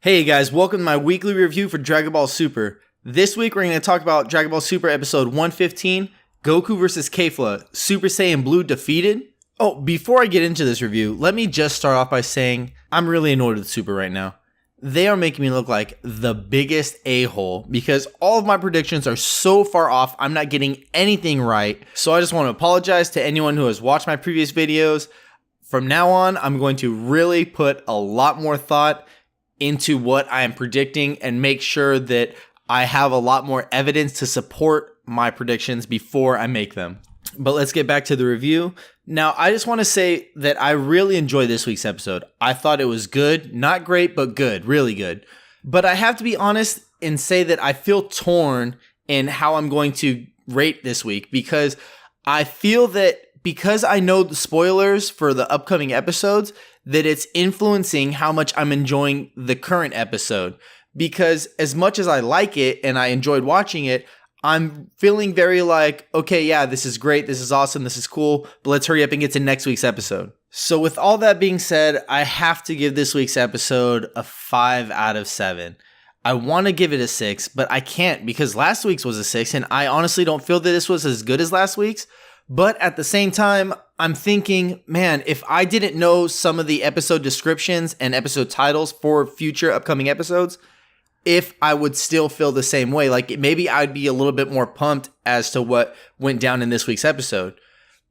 Hey guys, welcome to my weekly review for Dragon Ball Super. This week we're going to talk about Dragon Ball Super episode 115, Goku vs. Kefla, Super Saiyan Blue defeated. Oh, before I get into this review, let me just start off by saying I'm really annoyed with Super right now. They are making me look like the biggest a-hole because all of my predictions are so far off, I'm not getting anything right. So I just want to apologize to anyone who has watched my previous videos. From now on, I'm going to really put a lot more thought into what I am predicting and make sure that I have a lot more evidence to support my predictions before I make them. But let's get back to the review. Now, I just want to say that I really enjoyed this week's episode. I thought it was good, not great, but good, really good. But I have to be honest and say that I feel torn in how I'm going to rate this week because I feel that because I know the spoilers for the upcoming episodes, that it's influencing how much I'm enjoying the current episode. Because as much as I like it and I enjoyed watching it, I'm feeling very like, okay, yeah, this is great, this is awesome, this is cool, but let's hurry up and get to next week's episode. So with all that being said, I have to give this week's episode a 5 out of 7. I want to give it a 6, but I can't because last week's was a 6, and I honestly don't feel that this was as good as last week's. But at the same time, I'm thinking, man, if I didn't know some of the episode descriptions and episode titles for future upcoming episodes, if I would still feel the same way, like maybe I'd be a little bit more pumped as to what went down in this week's episode.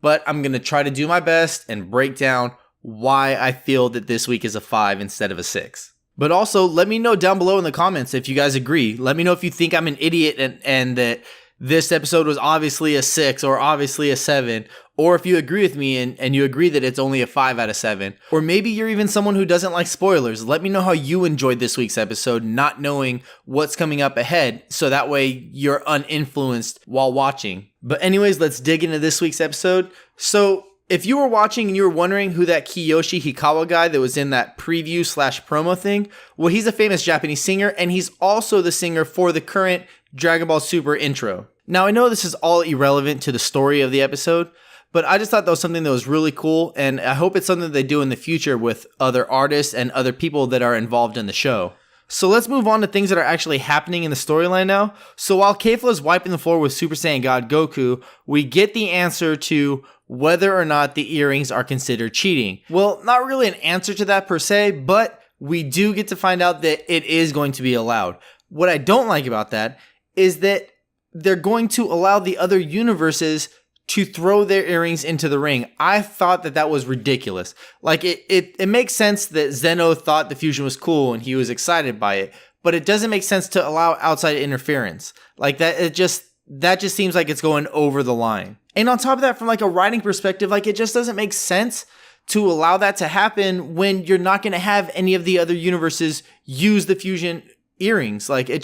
But I'm going to try to do my best and break down why I feel that this week is a 5 instead of a 6. But also, let me know down below in the comments if you guys agree. Let me know if you think I'm an idiot and that this episode was obviously a 6 or obviously a 7, or if you agree with me and you agree that it's only a 5 out of 7. Or maybe you're even someone who doesn't like spoilers. Let me know how you enjoyed this week's episode, not knowing what's coming up ahead, so that way you're uninfluenced while watching. But anyways, let's dig into this week's episode. So if you were watching and you were wondering who that Kiyoshi Hikawa guy that was in that preview / promo thing, well, he's a famous Japanese singer, and he's also the singer for the current Dragon Ball Super intro. Now, I know this is all irrelevant to the story of the episode, but I just thought that was something that was really cool, and I hope it's something they do in the future with other artists and other people that are involved in the show. So let's move on to things that are actually happening in the storyline now. So while Kefla is wiping the floor with Super Saiyan God Goku, we get the answer to whether or not the earrings are considered cheating. Well, not really an answer to that per se, but we do get to find out that it is going to be allowed. What I don't like about that is that they're going to allow the other universes to throw their earrings into the ring. I thought that was ridiculous. Like it makes sense that Zeno thought the fusion was cool and he was excited by it, but it doesn't make sense to allow outside interference. Like that just seems like it's going over the line. And on top of that, from like a writing perspective, like it just doesn't make sense to allow that to happen when you're not going to have any of the other universes use the fusion earrings. Like it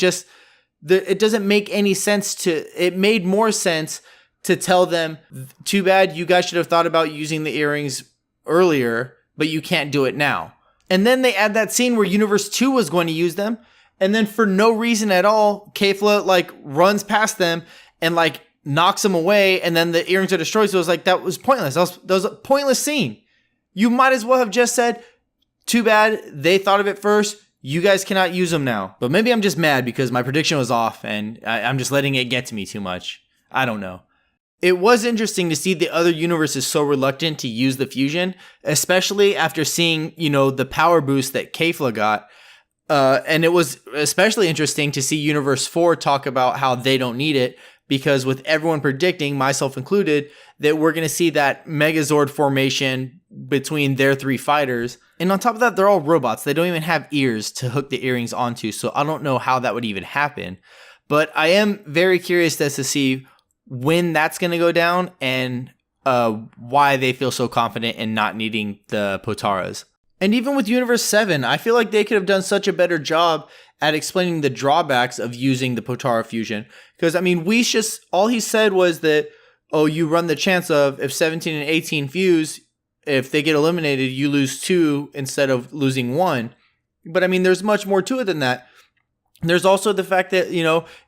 doesn't make any sense it made more sense to tell them, too bad, you guys should have thought about using the earrings earlier, but you can't do it now. And then they add that scene where Universe 2 was going to use them, and then for no reason at all, Kefla like runs past them and like knocks them away, and then the earrings are destroyed. So it was like, that was pointless. That was a pointless scene. You might as well have just said, too bad, they thought of it first, you guys cannot use them now. But maybe I'm just mad because my prediction was off and I'm just letting it get to me too much. I don't know. It was interesting to see the other universes so reluctant to use the fusion, especially after seeing, the power boost that Kefla got. And it was especially interesting to see Universe 4 talk about how they don't need it because with everyone predicting, myself included, that we're going to see that Megazord formation between their 3 fighters. And on top of that, they're all robots. They don't even have ears to hook the earrings onto, so I don't know how that would even happen. But I am very curious as to see when that's going to go down and why they feel so confident in not needing the Potaras. And even with Universe 7, I feel like they could have done such a better job at explaining the drawbacks of using the Potara fusion. Because, I mean, all he said was that, oh, you run the chance of if 17 and 18 fuse, if they get eliminated, you lose 2 instead of losing 1. But, I mean, there's much more to it than that. There's also the fact that,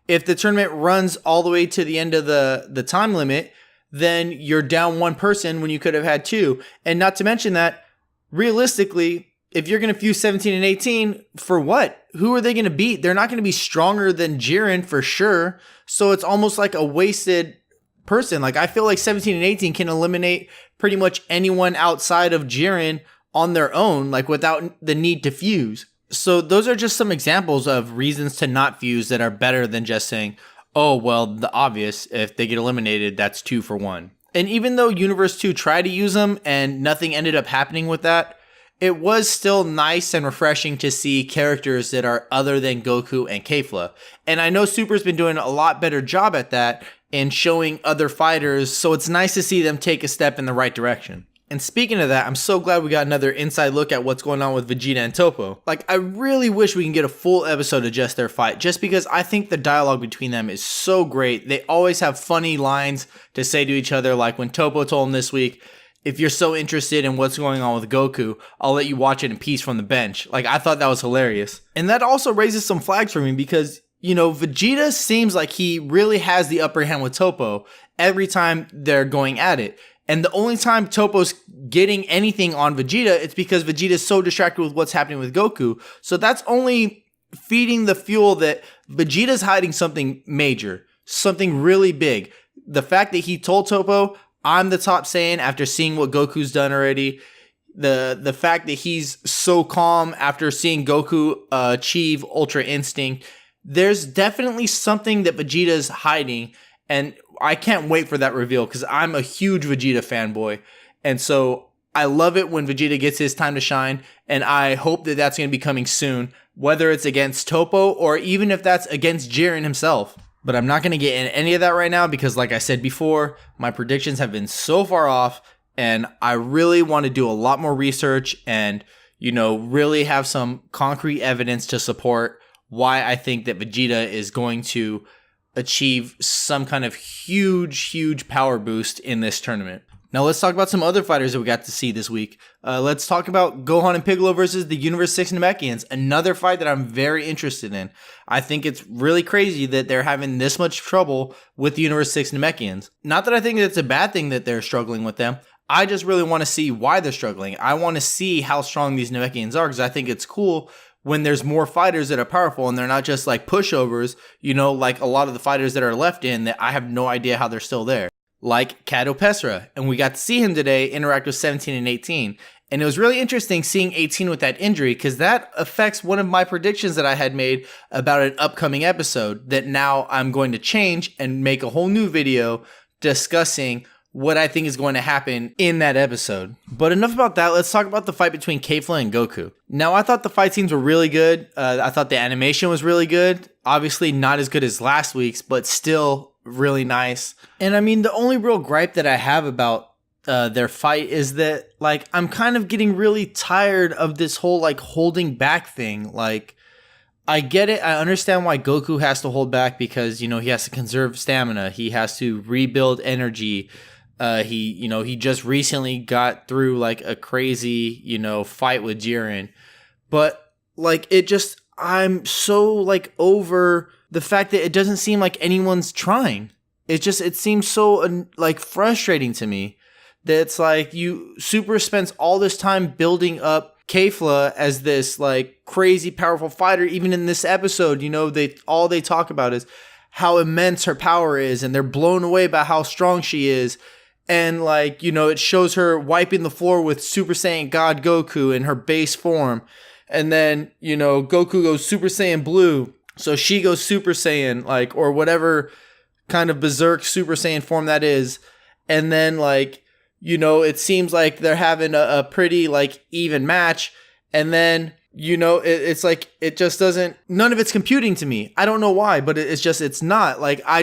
if the tournament runs all the way to the end of the time limit, then you're down 1 person when you could have had 2. And not to mention that, realistically, if you're going to fuse 17 and 18, for what? Who are they going to beat? They're not going to be stronger than Jiren for sure. So it's almost like a wasted person. Like, I feel like 17 and 18 can eliminate pretty much anyone outside of Jiren on their own, like without the need to fuse. So those are just some examples of reasons to not fuse that are better than just saying, oh, well, the obvious, if they get eliminated, that's 2 for 1. And even though Universe 2 tried to use them and nothing ended up happening with that, it was still nice and refreshing to see characters that are other than Goku and Kefla. And I know Super's been doing a lot better job at that in showing other fighters, so it's nice to see them take a step in the right direction. And speaking of that, I'm so glad we got another inside look at what's going on with Vegeta and Toppo. Like, I really wish we can get a full episode of just their fight, just because I think the dialogue between them is so great. They always have funny lines to say to each other, like when Toppo told him this week, if you're so interested in what's going on with Goku, I'll let you watch it in peace from the bench. Like, I thought that was hilarious. And that also raises some flags for me because, you know, Vegeta seems like he really has the upper hand with Toppo every time they're going at it. And the only time Toppo's getting anything on Vegeta, it's because Vegeta's so distracted with what's happening with Goku. So that's only feeding the fuel that Vegeta's hiding something major, something really big. The fact that he told Toppo, I'm the top Saiyan after seeing what Goku's done already. The fact that he's so calm after seeing Goku achieve Ultra Instinct. There's definitely something that Vegeta's hiding, and I can't wait for that reveal because I'm a huge Vegeta fanboy. And so I love it when Vegeta gets his time to shine, and I hope that that's going to be coming soon, whether it's against Toppo or even if that's against Jiren himself. But I'm not going to get in any of that right now because, like I said before, my predictions have been so far off, and I really want to do a lot more research and, you know, really have some concrete evidence to support why I think that Vegeta is going to achieve some kind of huge power boost in this tournament. Now let's talk about some other fighters that we got to see this week. Let's talk about Gohan and Piccolo versus the Universe 6 Namekians, another fight that I'm very interested in. I think it's really crazy that they're having this much trouble with the Universe 6 Namekians. Not that I think it's a bad thing that they're struggling with them. I just really want to see why they're struggling. I want to see how strong these Namekians are because I think it's cool when there's more fighters that are powerful and they're not just like pushovers, you know, like a lot of the fighters that are left in that I have no idea how they're still there. Like Kato Pesra, and we got to see him today interact with 17 and 18. And it was really interesting seeing 18 with that injury because that affects one of my predictions that I had made about an upcoming episode that now I'm going to change and make a whole new video discussing what I think is going to happen in that episode. But enough about that. Let's talk about the fight between Kefla and Goku. Now, I thought the fight scenes were really good. I thought the animation was really good. Obviously not as good as last week's, but still really nice. And I mean, the only real gripe that I have about their fight is that, like, I'm kind of getting really tired of this whole, like, holding back thing. Like, I get it. I understand why Goku has to hold back because, you know, he has to conserve stamina. He has to rebuild energy. He just recently got through like a crazy, you know, fight with Jiren. But like I'm so like over the fact that it doesn't seem like anyone's trying. It seems so like frustrating to me that it's like Super spends all this time building up Kefla as this like crazy powerful fighter. Even in this episode, you know, all they talk about is how immense her power is and they're blown away by how strong she is. And, like, you know, it shows her wiping the floor with Super Saiyan God Goku in her base form. And then, you know, Goku goes Super Saiyan Blue. So she goes Super Saiyan, like, or whatever kind of berserk Super Saiyan form that is. And then, like, you know, it seems like they're having a pretty, like, even match. And then, you know, it's like, it just doesn't, none of it's computing to me. I don't know why, but it's not. Like, I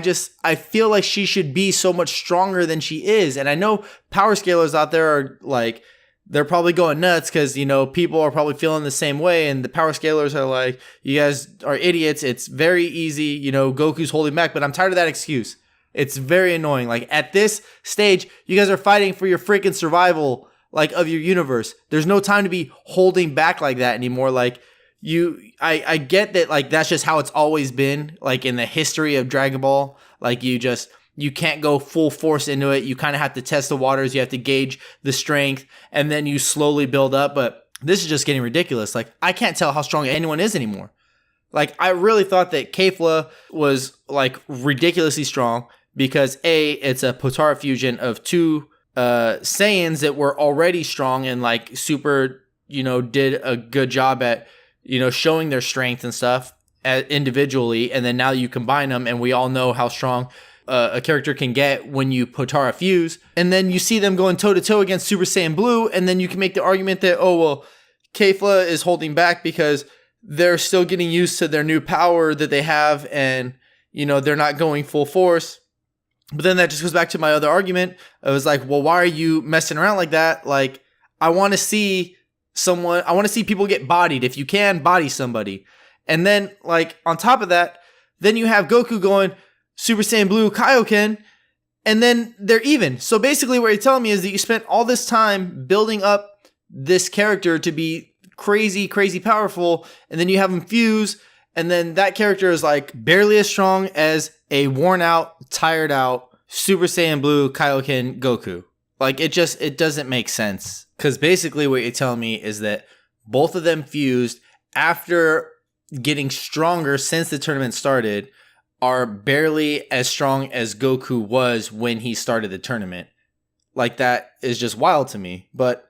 feel like she should be so much stronger than she is. And I know power scalers out there are like, they're probably going nuts because, you know, people are probably feeling the same way. And the power scalers are like, you guys are idiots. It's very easy. You know, Goku's holding back, but I'm tired of that excuse. It's very annoying. Like, at this stage, you guys are fighting for your freaking survival, like, of your universe. There's no time to be holding back like that anymore. Like, I get that, like, that's just how it's always been, like, in the history of Dragon Ball. Like, you can't go full force into it. You kind of have to test the waters. You have to gauge the strength, and then you slowly build up. But this is just getting ridiculous. Like, I can't tell how strong anyone is anymore. Like, I really thought that Kefla was like ridiculously strong because A, it's a Potara fusion of two Saiyans that were already strong and like super, did a good job at, showing their strength and stuff individually. And then now you combine them and we all know how strong a character can get when you Potara fuse. And then you see them going toe to toe against Super Saiyan Blue. And then you can make the argument that, oh, well, Kefla is holding back because they're still getting used to their new power that they have and, they're not going full force. But then that just goes back to my other argument. I was like, well, why are you messing around like that? Like, I want to see people get bodied. If you can, body somebody. And then, like, on top of that, then you have Goku going Super Saiyan Blue Kaioken, and then they're even. So basically what you're telling me is that you spent all this time building up this character to be crazy, crazy powerful, and then you have him fuse, and then that character is like barely as strong as a worn out, tired out Super Saiyan Blue Kaioken Goku. Like, it doesn't make sense. Because basically what you're telling me is that both of them fused after getting stronger since the tournament started are barely as strong as Goku was when he started the tournament. Like, that is just wild to me. But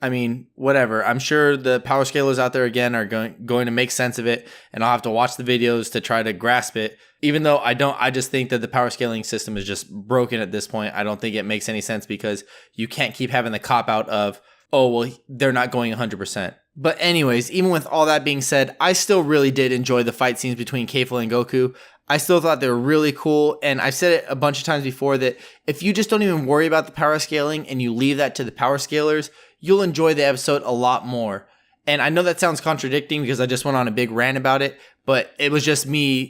I mean, whatever. I'm sure the power scalers out there again are going to make sense of it, and I'll have to watch the videos to try to grasp it. Even though I just think that the power scaling system is just broken at this point. I don't think it makes any sense because you can't keep having the cop out of, oh, well, they're not going 100%. But anyways, even with all that being said, I still really did enjoy the fight scenes between Kefla and Goku. I still thought they were really cool, and I've said it a bunch of times before that if you just don't even worry about the power scaling and you leave that to the power scalers, you'll enjoy the episode a lot more. And I know that sounds contradicting because I just went on a big rant about it, but it was just me,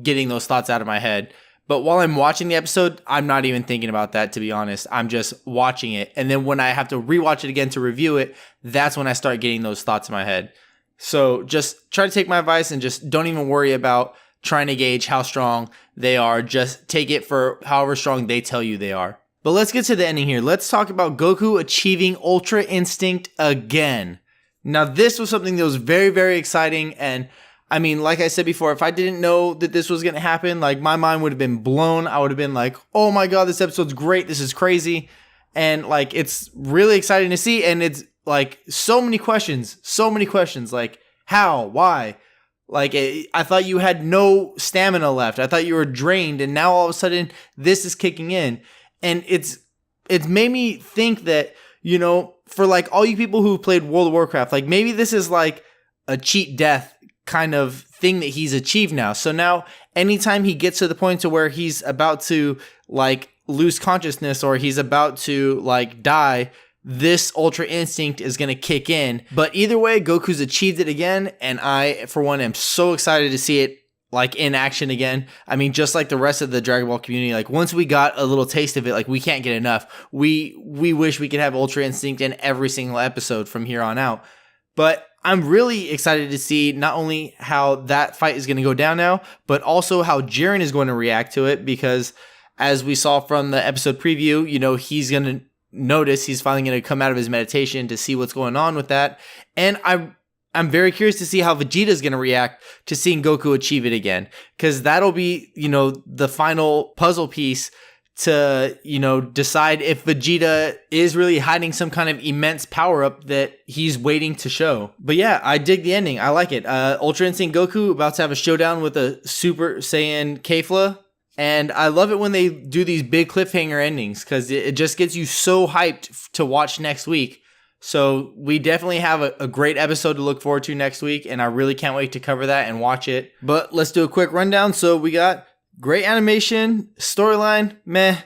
getting those thoughts out of my head. But while I'm watching the episode, I'm not even thinking about that, to be honest. I'm just watching it. And then when I have to rewatch it again to review it, that's when I start getting those thoughts in my head. So just try to take my advice and just don't even worry about trying to gauge how strong they are. Just take it for however strong they tell you they are. But let's get to the ending here. Let's talk about Goku achieving Ultra Instinct again. Now, this was something that was very, very exciting. And I mean, like I said before, if I didn't know that this was going to happen, like, my mind would have been blown. I would have been like, oh my God, this episode's great. This is crazy. And like, it's really exciting to see. And it's like so many questions, like how, why? Like, I thought you had no stamina left. I thought you were drained. And now all of a sudden this is kicking in. And it's made me think that, for like all you people who played World of Warcraft, like maybe this is like a cheat death kind of thing that he's achieved now. So now anytime he gets to the point to where he's about to like lose consciousness or he's about to like die, this Ultra Instinct is going to kick in. But either way, Goku's achieved it again. And I, for one, am so excited to see it like in action again. I mean, just like the rest of the Dragon Ball community, like once we got a little taste of it, like we can't get enough. We wish we could have Ultra Instinct in every single episode from here on out. But I'm really excited to see not only how that fight is going to go down now, but also how Jiren is going to react to it, because as we saw from the episode preview, he's going to notice, he's finally going to come out of his meditation to see what's going on with that. And I'm very curious to see how Vegeta is going to react to seeing Goku achieve it again, because that'll be, the final puzzle piece to, decide if Vegeta is really hiding some kind of immense power up that he's waiting to show. But yeah, I dig the ending. I like it. Ultra Instinct Goku about to have a showdown with a Super Saiyan Kefla. And I love it when they do these big cliffhanger endings, because it just gets you so hyped to watch next week. So we definitely have a great episode to look forward to next week, and I really can't wait to cover that and watch it. But let's do a quick rundown. So we got great animation, storyline, meh,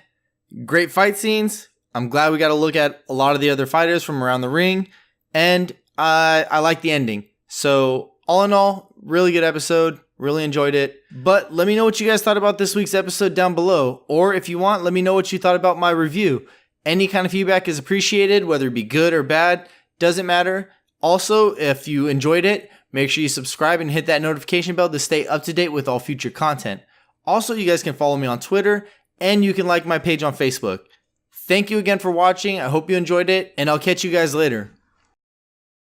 great fight scenes. I'm glad we got to look at a lot of the other fighters from around the ring, and I like the ending. So all in all, really good episode. Really enjoyed it. But let me know what you guys thought about this week's episode down below. Or if you want, let me know what you thought about my review. Any kind of feedback is appreciated, whether it be good or bad, doesn't matter. Also, if you enjoyed it, make sure you subscribe and hit that notification bell to stay up to date with all future content. Also, you guys can follow me on Twitter, and you can like my page on Facebook. Thank you again for watching. I hope you enjoyed it, and I'll catch you guys later.